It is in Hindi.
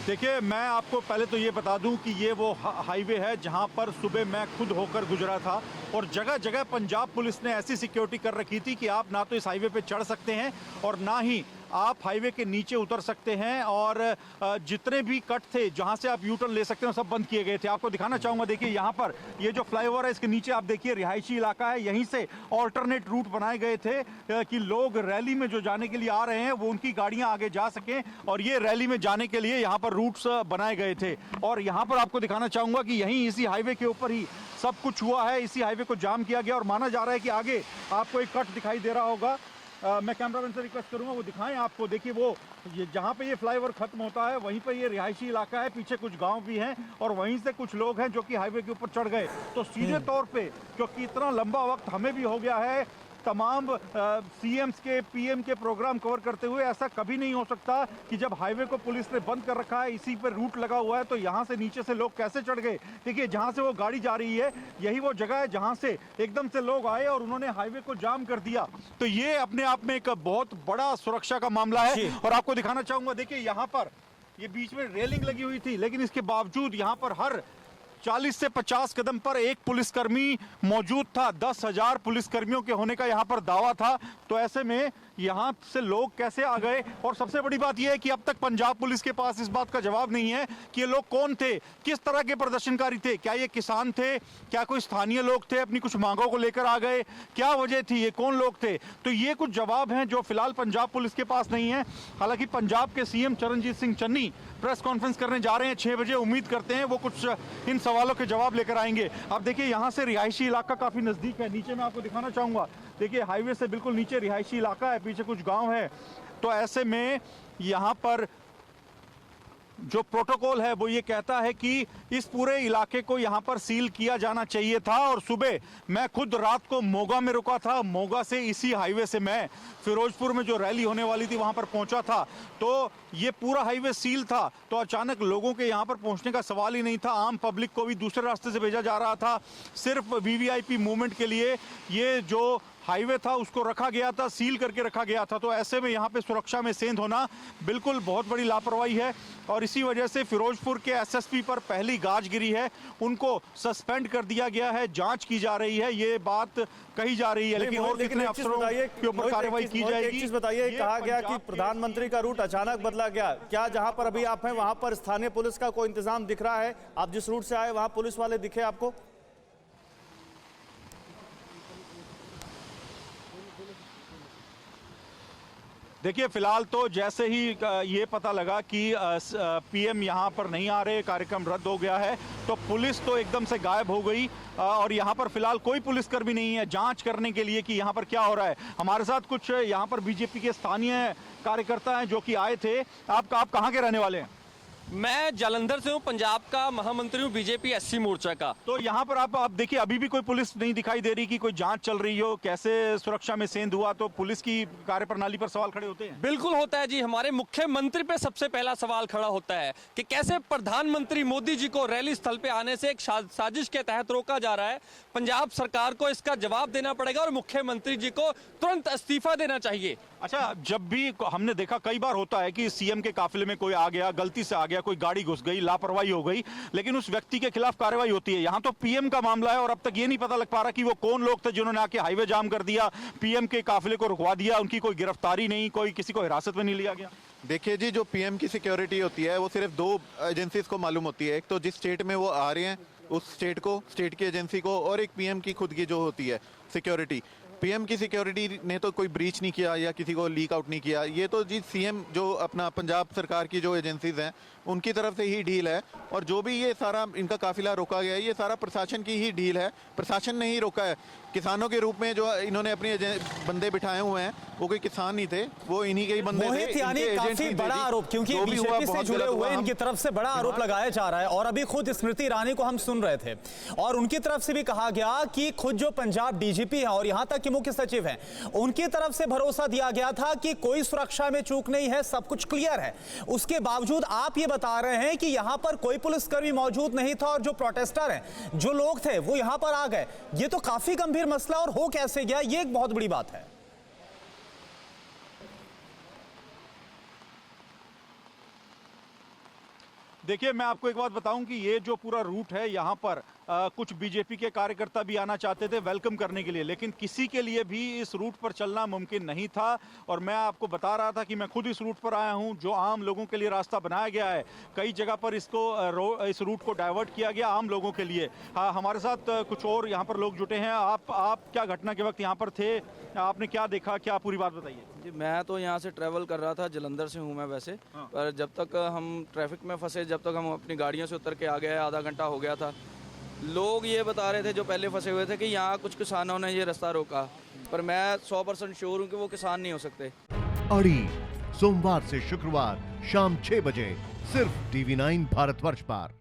देखिए, मैं आपको पहले तो ये बता दूं कि ये वो हाईवे है जहां पर सुबह मैं खुद होकर गुजरा था और जगह जगह पंजाब पुलिस ने ऐसी सिक्योरिटी कर रखी थी कि आप ना तो इस हाईवे पे चढ़ सकते हैं और ना ही आप हाईवे के नीचे उतर सकते हैं। और जितने भी कट थे जहां से आप यू टर्न ले सकते हैं सब बंद किए गए थे। आपको दिखाना चाहूंगा, देखिए यहाँ पर ये जो फ्लाईओवर है इसके नीचे आप देखिए रिहायशी इलाका है, यहीं से ऑल्टरनेट रूट बनाए गए थे कि लोग रैली में जो जाने के लिए आ रहे हैं वो उनकी गाड़ियां आगे जा सकें और ये रैली में जाने के लिए यहाँ पर रूट्स बनाए गए थे। और यहाँ पर आपको दिखाना चाहूंगा कि यहीं इसी हाईवे के ऊपर ही सब कुछ हुआ है। इसी हाईवे को जाम किया गया और माना जा रहा है कि आगे आपको एक कट दिखाई दे रहा होगा। मैं कैमरामैन से रिक्वेस्ट करूंगा वो दिखाएं आपको। देखिए वो ये जहां पे ये फ्लाईओवर खत्म होता है वहीं पे ये रिहायशी इलाका है, पीछे कुछ गांव भी हैं और वहीं से कुछ लोग हैं जो कि हाईवे के ऊपर चढ़ गए। तो सीधे तौर पे क्योंकि इतना लंबा वक्त हमें भी हो गया है तमाम सीएम्स के पीएम के प्रोग्राम कवर करते हुए, ऐसा कभी नहीं हो सकता कि जब हाईवे को पुलिस ने बंद कर रखा है, इसी पर रूट लगा हुआ है, तो यहां से नीचे से लोग कैसे चढ़ गए। देखिए जहां से वो गाड़ी जा रही है यही वो जगह है जहां से एकदम से लोग आए और उन्होंने हाईवे को जाम कर दिया। तो ये अपने आप में एक बहुत बड़ा सुरक्षा का मामला है। और आपको दिखाना चाहूंगा, देखिए यहाँ पर ये बीच में रेलिंग लगी हुई थी लेकिन इसके बावजूद यहाँ पर हर 40 से 50 कदम पर एक पुलिसकर्मी मौजूद था। 10,000 पुलिसकर्मियों के होने का यहाँ पर दावा था। तो ऐसे में यहाँ से लोग कैसे आ गए। और सबसे बड़ी बात यह है कि अब तक पंजाब पुलिस के पास इस बात का जवाब नहीं है कि ये लोग कौन थे, किस तरह के प्रदर्शनकारी थे। क्या ये किसान थे, क्या कोई स्थानीय लोग थे, अपनी कुछ मांगों को लेकर आ गए, क्या वजह थी, ये कौन लोग थे। तो ये कुछ जवाब हैं जो फिलहाल पंजाब पुलिस के पास नहीं है। हालांकि पंजाब के CM Charanjit Singh Channi press conference करने जा रहे हैं 6 बजे। उम्मीद करते हैं वो कुछ इन सवालों के जवाब लेकर आएंगे। अब देखिए यहाँ से रिहायशी इलाका काफी नजदीक है। नीचे मैं आपको दिखाना चाहूंगा, देखिए हाईवे से बिल्कुल नीचे रिहायशी इलाका है, पीछे कुछ गांव है। तो ऐसे में यहाँ पर जो प्रोटोकॉल है वो ये कहता है कि इस पूरे इलाके को यहाँ पर सील किया जाना चाहिए था। और सुबह मैं खुद रात को मोगा में रुका था। मोगा से इसी हाईवे से मैं फिरोजपुर में जो रैली होने वाली थी वहां पर पहुंचा था। तो ये पूरा हाईवे सील था। तो अचानक लोगों के यहाँ पर पहुंचने का सवाल ही नहीं था। आम पब्लिक को भी दूसरे रास्ते से भेजा जा रहा था। सिर्फ वीवीआईपी मूवमेंट के लिए ये जो हाईवे था उसको रखा गया था, सील करके रखा गया था। तो ऐसे में यहाँ पे सुरक्षा में सेंध होना बिल्कुल बहुत बड़ी लापरवाही है। और इसी वजह से फिरोजपुर के एसएसपी पर पहली गाज गिरी है, उनको सस्पेंड कर दिया गया है, जांच की जा रही है, ये बात कही जा रही है। लेकिन और कितने अफसरों के ऊपर कार्रवाई की जाएगी। एक चीज बताइए, कहा गया कि प्रधानमंत्री का रूट अचानक बदला गया, क्या जहां पर अभी आप हैं वहां पर स्थानीय पुलिस का कोई इंतजाम दिख रहा है? आप जिस रूट से आए वहां पुलिस वाले दिखे आपको? देखिए फिलहाल तो जैसे ही ये पता लगा कि पीएम यहाँ पर नहीं आ रहे, कार्यक्रम रद्द हो गया है, तो पुलिस तो एकदम से गायब हो गई। और यहाँ पर फिलहाल कोई पुलिसकर्मी नहीं है जांच करने के लिए कि यहाँ पर क्या हो रहा है। हमारे साथ कुछ यहाँ पर बीजेपी के स्थानीय कार्यकर्ता हैं जो कि आए थे। आप कहाँ के रहने वाले हैं? मैं जालंधर से हूँ, पंजाब का महामंत्री हूँ बीजेपी एससी मोर्चा का। तो यहाँ पर आप देखिए अभी भी कोई पुलिस नहीं दिखाई दे रही कि कोई जांच चल रही हो, कैसे सुरक्षा में सेंध हुआ। तो पुलिस की कार्यप्रणाली पर सवाल खड़े होते हैं। बिल्कुल होता है जी। हमारे मुख्यमंत्री पे सबसे पहला सवाल खड़ा होता है कि कैसे प्रधानमंत्री मोदी जी को रैली स्थल पे आने से एक साजिश के तहत रोका जा रहा है। पंजाब सरकार को इसका जवाब देना पड़ेगा और मुख्यमंत्री जी को तुरंत इस्तीफा देना चाहिए। अच्छा, जब भी हमने देखा कई बार होता है कि सीएम के काफिले में कोई आ गया, गलती से आ गया, कोई गाड़ी घुस गई, लापरवाही हो गई, लेकिन उस व्यक्ति के खिलाफ कार्रवाई होती है। यहां तो पीएम का मामला है और अब तक ये नहीं पता लग पा रहा कि वो कौन लोग थे जिन्होंने आके हाईवे जाम कर दिया, पीएम के काफिले को रुकवा दिया, उनकी कोई गिरफ्तारी नहीं, कोई किसी को हिरासत में नहीं लिया गया। देखिए जी, जो पीएम की सिक्योरिटी होती है वो सिर्फ 2 एजेंसीज को मालूम होती है। एक तो जिस स्टेट में वो आ रहे हैं उस स्टेट की एजेंसी को, और एक पीएम की खुद की जो होती है सिक्योरिटी। पीएम की सिक्योरिटी ने तो कोई ब्रीच नहीं किया या किसी को लीक आउट नहीं किया। ये तो जी सीएम जो अपना पंजाब सरकार की जो एजेंसीज हैं उनकी तरफ से ही डील है। और जो भी ये सारा इनका काफिला रोका गया है ये सारा प्रशासन की ही डील है। प्रशासन ने ही रोका है। किसानों के रूप में जो इन्होंने अपने बंदे बिठाए हुए हैं वो कोई किसान नहीं थे, वो इन्हीं के ही बंदे थे। यानी काफी बड़ा आरोप, क्योंकि बीजेपी से जुड़े हुए इनकी तरफ से बड़ा आरोप लगाया जा रहा है। और अभी खुद स्मृति ईरानी को हम सुन रहे थे और उनकी तरफ से भी कहा गया कि खुद जो पंजाब डीजीपी है और यहां तक कि मुख्य सचिव हैं, उनकी तरफ से भरोसा दिया गया था कि कोई सुरक्षा में चूक नहीं है, सब कुछ क्लियर है। उसके बावजूद आप ये बता रहे हैं कि यहां पर कोई पुलिसकर्मी मौजूद नहीं था और जो प्रोटेस्टर हैं, जो लोग थे, वो यहां पर आ गए। ये तो काफी गंभीर मसला और हो कैसे गया, ये एक बहुत बड़ी बात है। देखिए, मैं आपको एक बात बताऊं कि ये जो पूरा रूट है यहाँ पर कुछ बीजेपी के कार्यकर्ता भी आना चाहते थे वेलकम करने के लिए, लेकिन किसी के लिए भी इस रूट पर चलना मुमकिन नहीं था। और मैं आपको बता रहा था कि मैं खुद इस रूट पर आया हूँ, जो आम लोगों के लिए रास्ता बनाया गया है। कई जगह पर इस रूट को डाइवर्ट किया गया आम लोगों के लिए। हाँ, हमारे साथ कुछ और यहाँ पर लोग जुटे हैं। आप क्या घटना के वक्त यहाँ पर थे, आपने क्या देखा, क्या पूरी बात बताइए। जी, मैं तो यहाँ से ट्रैवल कर रहा था, जलंधर से हूँ मैं वैसे। पर जब तक हम ट्रैफिक में फंसे, जब तक हम अपनी गाड़ियों से उतर के आ गए, आधा घंटा हो गया था। लोग ये बता रहे थे जो पहले फंसे हुए थे कि यहाँ कुछ किसानों ने ये रास्ता रोका, पर मैं 100% श्योर हूँ कि वो किसान नहीं हो सकते। अड़ी सोमवार से शुक्रवार शाम 6 बजे सिर्फ TV9 भारतवर्ष पर।